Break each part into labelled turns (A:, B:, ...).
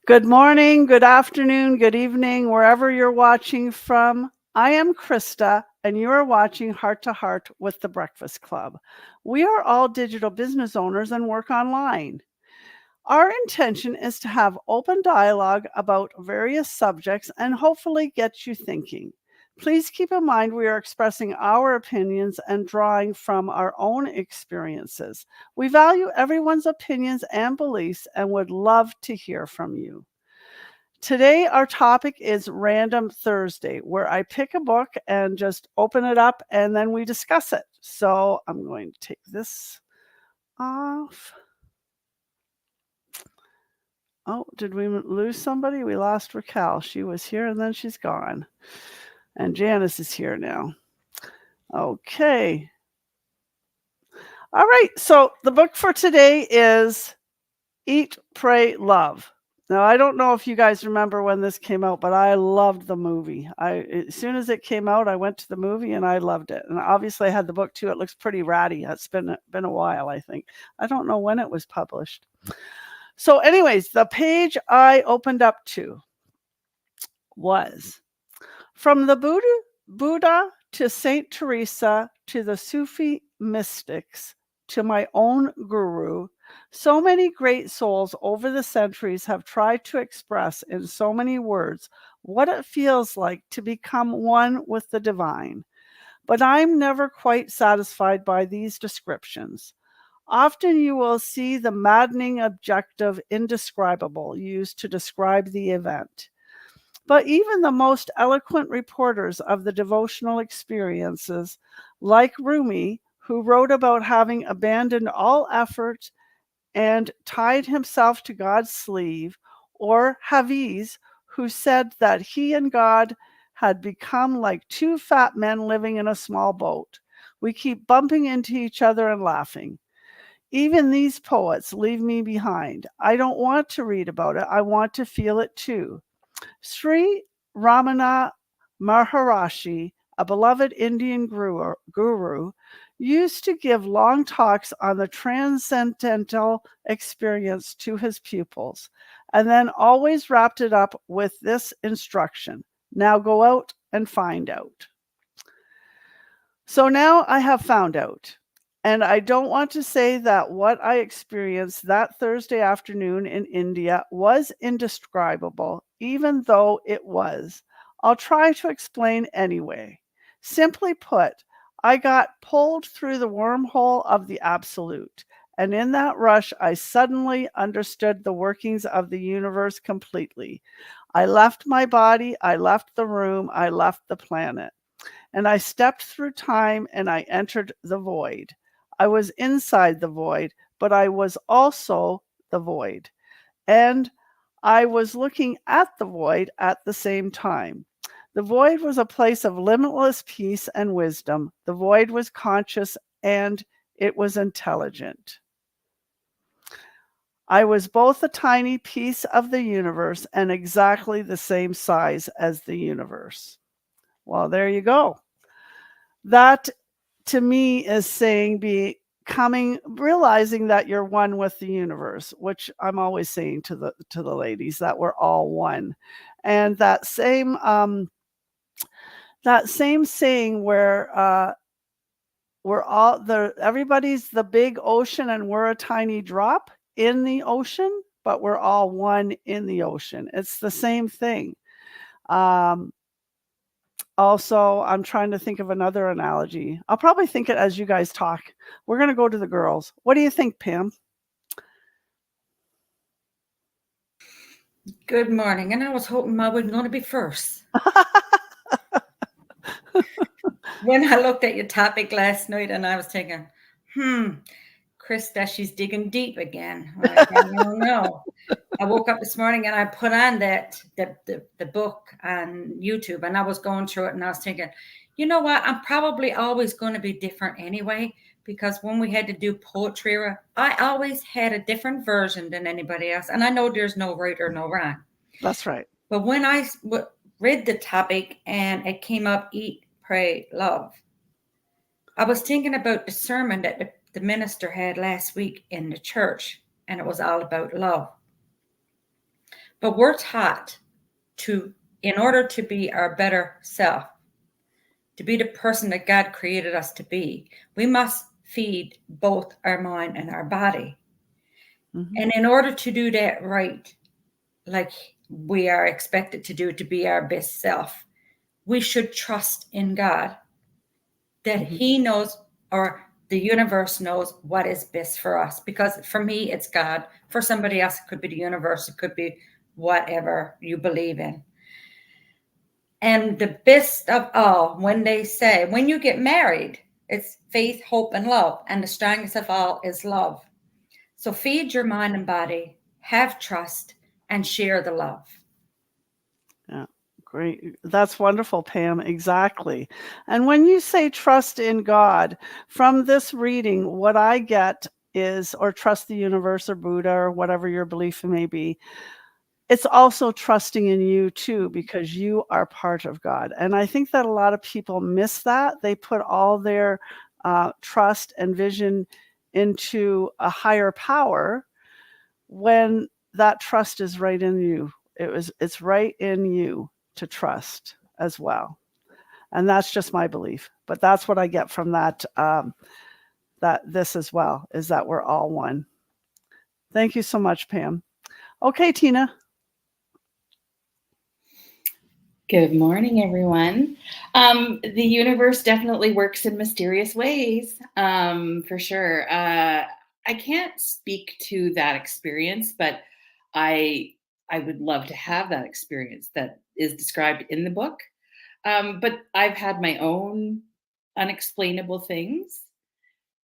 A: Good morning, good afternoon, good evening, wherever you're watching from. I am Krista, and you are watching Heart to Heart with the Breakfast Club. We are all digital business owners and work online. Our intention is to have open dialogue about various subjects and hopefully get you thinking. Please keep in mind we are expressing our opinions and drawing from our own experiences. We value everyone's opinions and beliefs and would love to hear from you. Today, our topic is Random Thursday, where I pick a book and just open it up and then we discuss it. So I'm going to take this off. Oh, did we lose somebody? We lost Raquel. She was here and then she's gone. And Janice is here now. Okay. All right. So the book for today is Eat, Pray, Love. Now, I don't know if you guys remember when this came out, but I loved the movie. As soon as it came out, I went to the movie and I loved it. And obviously I had the book too. It looks pretty ratty. It's been a while, I think. I don't know when it was published. So anyways, the page I opened up to was from the Buddha to Saint Teresa to the Sufi mystics to my own guru. So many great souls over the centuries have tried to express in so many words what it feels like to become one with the divine. But I'm never quite satisfied by these descriptions. Often you will see the maddening adjective indescribable used to describe the event. But even the most eloquent reporters of the devotional experiences, like Rumi, who wrote about having abandoned all effort and tied himself to God's sleeve, or Hafiz, who said that he and God had become like two fat men living in a small boat. We keep bumping into each other and laughing. Even these poets leave me behind. I don't want to read about it. I want to feel it too. Sri Ramana Maharshi, a beloved Indian guru, used to give long talks on the transcendental experience to his pupils, and then always wrapped it up with this instruction: now go out and find out. So now I have found out. And I don't want to say that what I experienced that Thursday afternoon in India was indescribable, even though it was. I'll try to explain anyway. Simply put, I got pulled through the wormhole of the absolute. And in that rush, I suddenly understood the workings of the universe completely. I left my body, I left the room, I left the planet. And I stepped through time and I entered the void. I was inside the void, but I was also the void. And I was looking at the void at the same time. The void was a place of limitless peace and wisdom. The void was conscious and it was intelligent. I was both a tiny piece of the universe and exactly the same size as the universe. Well, there you go. That to me is saying realizing that you're one with the universe, which I'm always saying to the ladies that we're all one. And that same saying where everybody's the big ocean and we're a tiny drop in the ocean, but we're all one in the ocean. It's the same thing. Also, I'm trying to think of another analogy. I'll probably think it as you guys talk. We're going to go to the girls. What do you think, Pam?
B: Good morning. And I was hoping I was going to be first. When I looked at your topic last night and I was thinking, Krista, she's digging deep again. I don't know. I woke up this morning and I put on the book on YouTube and I was going through it and I was thinking, you know what? I'm probably always going to be different anyway, because when we had to do poetry, I always had a different version than anybody else. And I know there's no right or no wrong.
A: That's right.
B: But when I read the topic and it came up, eat, pray, love, I was thinking about the sermon that the minister had last week in the church, and it was all about love. But we're taught to, in order to be our better self, to be the person that God created us to be, we must feed both our mind and our body.
A: Mhm.
B: And in order to do that right, like we are expected to do to be our best self, we should trust in God that
A: Mhm.
B: He knows, or the universe knows what is best for us. Because for me, it's God. For somebody else, it could be the universe. It could be whatever you believe in. And the best of all, when they say, when you get married, it's faith, hope, and love. And the strongest of all is love. So feed your mind and body, have trust, and share the love.
A: Yeah, great. That's wonderful, Pam. Exactly. And when you say trust in God, from this reading, what I get is, or trust the universe or Buddha or whatever your belief may be, it's also trusting in you too, because you are part of God. And I think that a lot of people miss that. They put all their trust and vision into a higher power when that trust is right in you. It's right in you to trust as well. And that's just my belief. But that's what I get from that that this as well, is that we're all one. Thank you so much, Pam. Okay, Tina.
C: Good morning, everyone. The universe definitely works in mysterious ways, for sure. I can't speak to that experience, but I I would love to have that experience that is described in the book. But I've had my own unexplainable things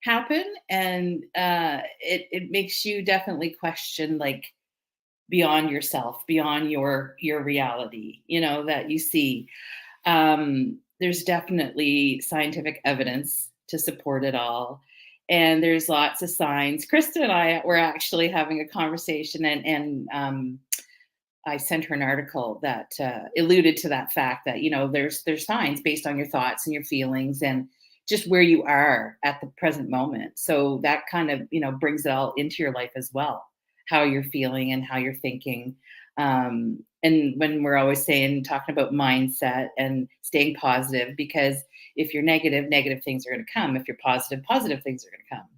C: happen, and it makes you definitely question, like, beyond yourself, beyond your reality, that you see. There's definitely scientific evidence to support it all. And there's lots of signs. Krista and I were actually having a conversation, and I sent her an article that alluded to that fact that, there's signs based on your thoughts and your feelings and just where you are at the present moment. So that kind of, brings it all into your life as well, how you're feeling and how you're thinking. And when we're always talking about mindset and staying positive, because if you're negative, negative things are going to come. If you're positive, positive things are going to come.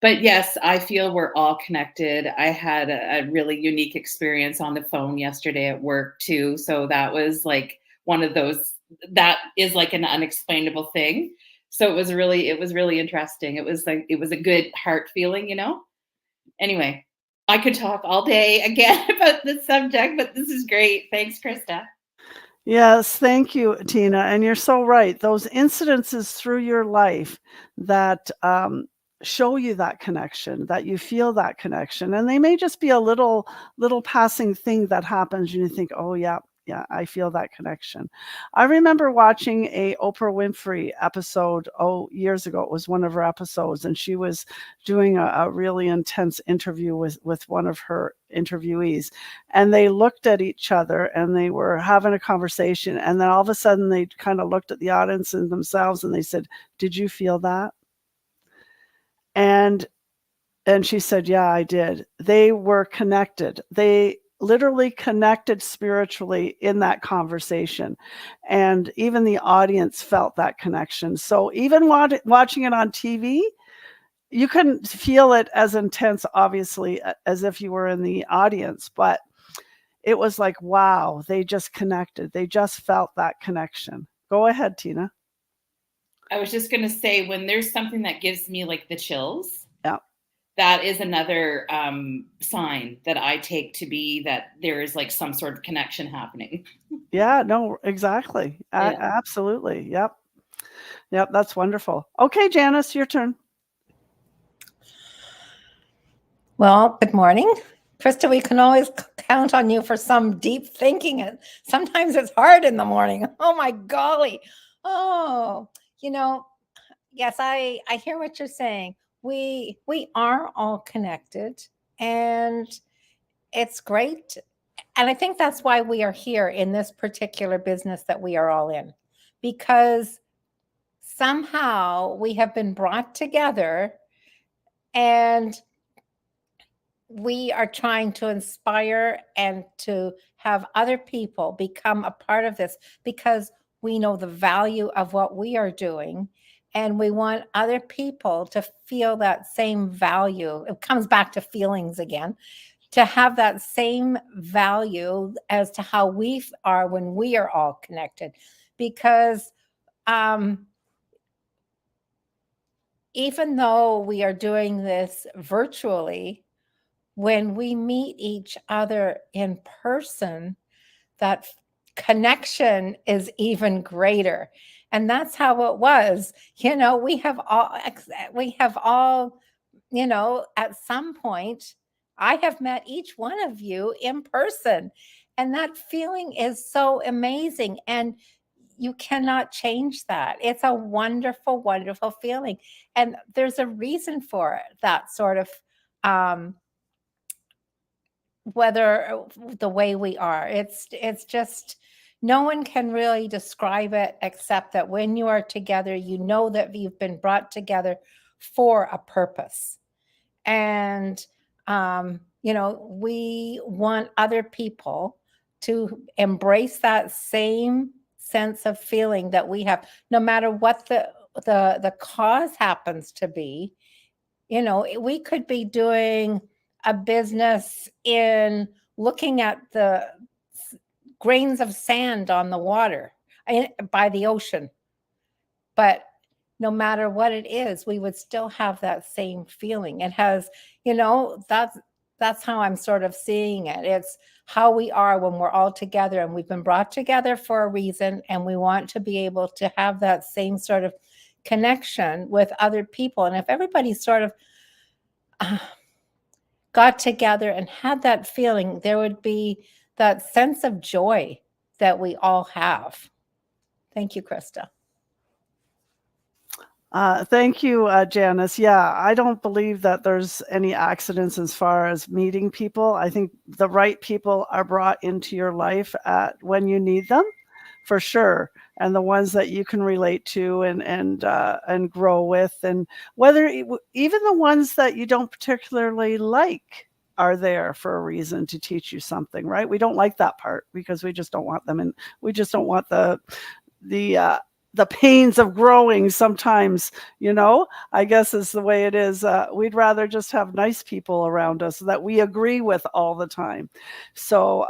C: But yes, I feel we're all connected. I had a really unique experience on the phone yesterday at work too. So that was like one of those, that is like an unexplainable thing. So it was really interesting. It was a good heart feeling. Anyway, I could talk all day again about this subject, but this is great. Thanks, Krista.
A: Yes, thank you, Tina. And you're so right. Those incidences through your life that show you that connection, that you feel that connection, and they may just be a little passing thing that happens, and you think, "Oh yeah, yeah, I feel that connection." I remember watching a Oprah Winfrey episode, years ago. It was one of her episodes, and she was doing a really intense interview with one of her interviewees, and they looked at each other and they were having a conversation, and then all of a sudden they kind of looked at the audience and themselves, and they said, "Did you feel that?" And she said, "Yeah, I did." They were connected. They literally connected spiritually in that conversation, and even the audience felt that connection. So even watching it on TV, you couldn't feel it as intense, obviously, as if you were in the audience, but it was like, wow, they just connected. They just felt that connection. Go ahead, Tina.
C: I was just going to say, when there's something that gives me like the chills,
A: Yeah.
C: that is another sign that I take to be that there is like some sort of connection happening.
A: Yeah, no, exactly.
C: Yeah.
A: Absolutely. Yep. Yep, that's wonderful. Okay, Janice, your turn.
D: Well, good morning. Krista, we can always count on you for some deep thinking. And sometimes it's hard in the morning. Oh my golly. Oh, yes, I hear what you're saying. We are all connected, and it's great. And I think that's why we are here in this particular business that we are all in, because somehow we have been brought together, and we are trying to inspire and to have other people become a part of this because we know the value of what we are doing. And we want other people to feel that same value. It comes back to feelings again, to have that same value as to how we are when we are all connected. Because even though we are doing this virtually, when we meet each other in person, that connection is even greater. And that's how it was. We have all, at some point, I have met each one of you in person. And that feeling is so amazing. And you cannot change that. It's a wonderful, wonderful feeling. And there's a reason for it, that sort of whether the way we are. It's just no one can really describe it except that when you are together, you know that you've been brought together for a purpose. And we want other people to embrace that same sense of feeling that we have, no matter what the cause happens to be. We could be doing a business in looking at the grains of sand on the water by the ocean. But no matter what it is, we would still have that same feeling. It has, that's how I'm sort of seeing it. It's how we are when we're all together, and we've been brought together for a reason, and we want to be able to have that same sort of connection with other people. And if everybody sort of got together and had that feeling, there would be that sense of joy that we all have. Thank you, Krista.
A: Thank you, Janice. Yeah, I don't believe that there's any accidents as far as meeting people. I think the right people are brought into your life when you need them, for sure, and the ones that you can relate to and grow with, and whether even the ones that you don't particularly like are there for a reason to teach you something, right? We don't like that part because we just don't want them, and we just don't want the pains of growing sometimes, I guess is the way it is. We'd rather just have nice people around us that we agree with all the time. So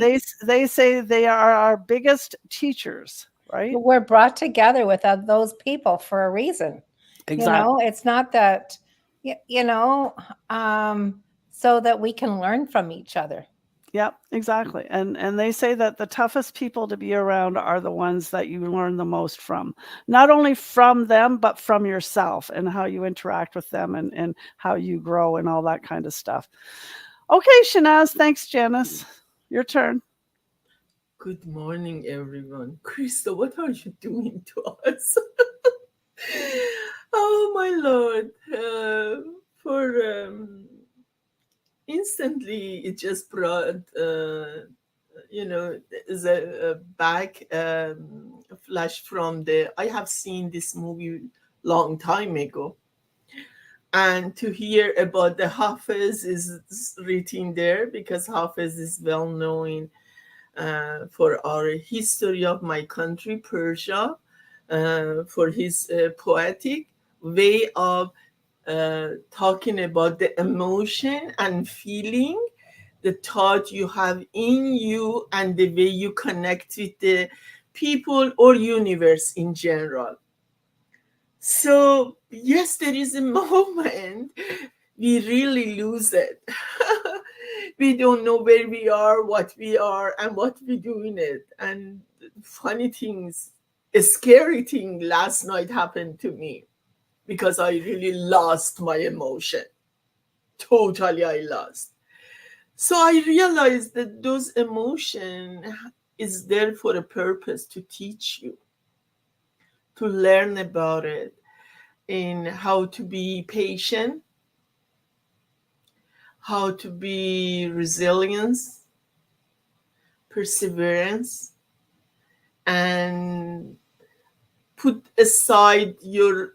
A: they say they are our biggest teachers, right?
D: We're brought together with those people for a reason.
A: Exactly.
D: It's not that, so that we can learn from each other.
A: Yep, exactly. And they say that the toughest people to be around are the ones that you learn the most from. Not only from them, but from yourself and how you interact with them and how you grow and all that kind of stuff. Okay, Shanaz. Thanks, Janice. Your turn.
E: Good morning, everyone. Krista, what are you doing to us? Oh, my Lord. Instantly, it just brought, the back flash from I have seen this movie long time ago. And to hear about the Hafiz is written there, because Hafiz is well known for our history of my country, Persia, for his poetic way of talking about the emotion and feeling, the thought you have in you, and the way you connect with the people or universe in general. So, yes, there is a moment we really lose it. We don't know where we are, what we are, and what we do in it. And funny things, a scary thing last night happened to me, because I really lost my emotion. Totally, I lost. So I realized that those emotion is there for a purpose, to teach you, to learn about it, in how to be patient, how to be resilience, perseverance, and put aside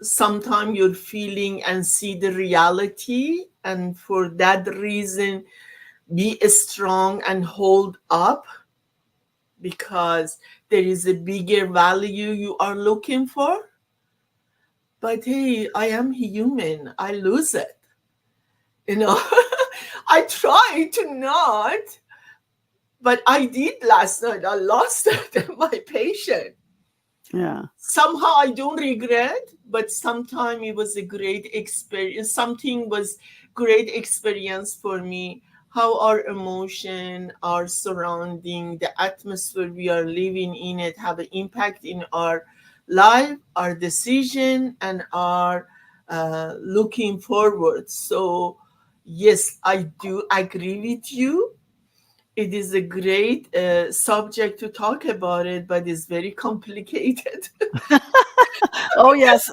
E: sometime your feeling and see the reality, and for that reason be strong and hold up, because there is a bigger value you are looking for. But hey, I am human, I lose it, you know. I try to not, but I did last night. I lost my patience.
A: Yeah.
E: Somehow I don't regret, but sometimes it was a great experience. Something was great experience for me. How our emotion, our surrounding, the atmosphere we are living in it have an impact in our life, our decision, and our looking forward. So yes, I do agree with you. It is a great subject to talk about it, but it's very complicated.
A: Oh yes,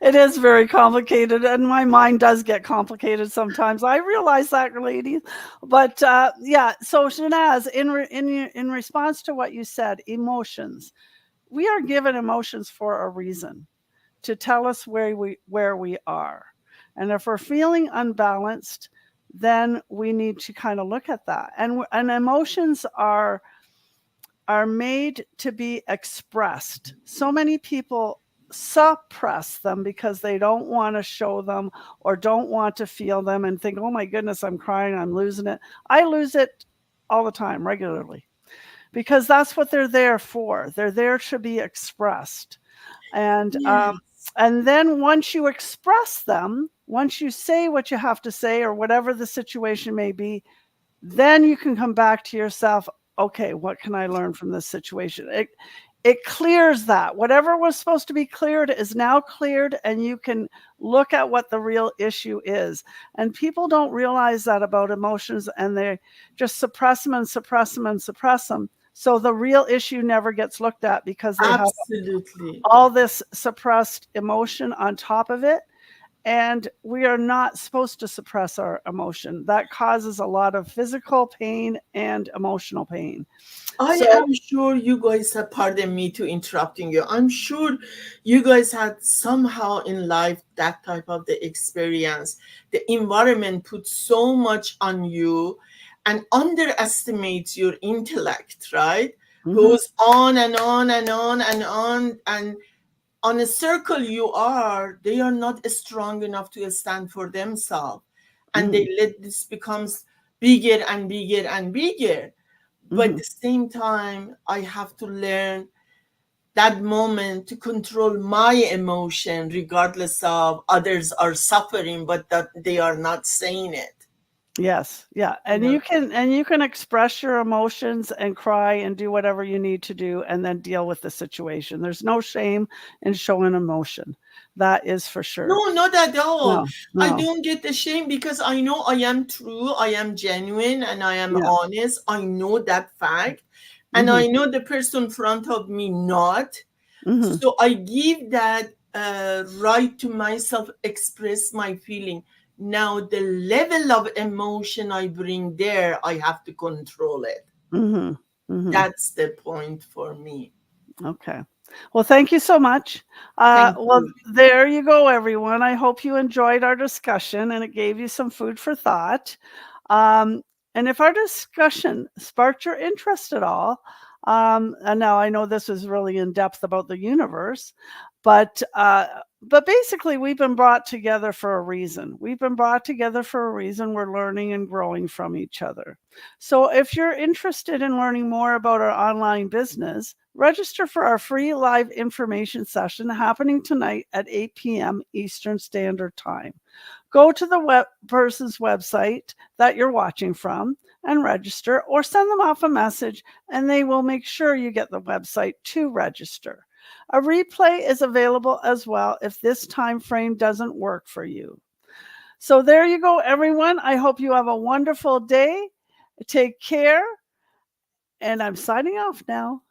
A: it is very complicated, and my mind does get complicated sometimes. I realize that, ladies. But yeah, so Shanaz, in response to what you said, emotions. We are given emotions for a reason, to tell us where we are. And if we're feeling unbalanced, then we need to kind of look at that. And emotions are made to be expressed. So many people suppress them because they don't want to show them or don't want to feel them and think, oh my goodness, I'm crying, I'm losing it. I lose it all the time, regularly, because that's what they're there for. They're there to be expressed. And
E: Yes.
A: and then once you express them, once you say what you have to say or whatever the situation may be, then you can come back to yourself. Okay, what can I learn from this situation? It clears that. Whatever was supposed to be cleared is now cleared, and you can look at what the real issue is. And people don't realize that about emotions, and they just suppress them and suppress them and suppress them. So the real issue never gets looked at because they have
E: Absolutely.
A: all this suppressed emotion on top of it. And we are not supposed to suppress our emotion. That causes a lot of physical pain and emotional pain.
E: I
A: So
E: am sure you guys have, pardon me to interrupting you. I'm sure you guys had somehow in life that type of the experience. The environment puts so much on you and underestimates your intellect, right? Goes on and on and on and on. And on a circle they are not strong enough to stand for themselves. And they let this becomes bigger and bigger and bigger. But at the same time, I have to learn that moment to control my emotion, regardless of others are suffering, but that they are not saying it.
A: yes, yeah. And
E: Yeah.
A: you can express your emotions and cry and do whatever you need to do and then deal with the situation. There's no shame in showing emotion. That is for sure.
E: No, not at all.
A: No,
E: I
A: no.
E: don't get ashamed because I know I am true, I am genuine, and I am
A: Yeah.
E: honest. I know that fact. And I know the person in front of me not. So I give that right to myself, express my feeling. Now the level of emotion I bring there, I have to control it. That's the point for me.
A: Okay. Well, thank you so much.
E: Thank
A: Well,
E: you.
A: there you go, everyone. I hope you enjoyed our discussion and it gave you some food for thought. And if our discussion sparked your interest at all, and now I know this is really in depth about the universe, but basically we've been brought together for a reason. We've been brought together for a reason. We're learning and growing from each other. So if you're interested in learning more about our online business, register for our free live information session happening tonight at 8 p.m. Eastern Standard Time. Go to the person's website that you're watching from and register, or send them off a message and they will make sure you get the website to register. A replay is available as well if this time frame doesn't work for you. So there you go, everyone. I hope you have a wonderful day. Take care. And I'm signing off now.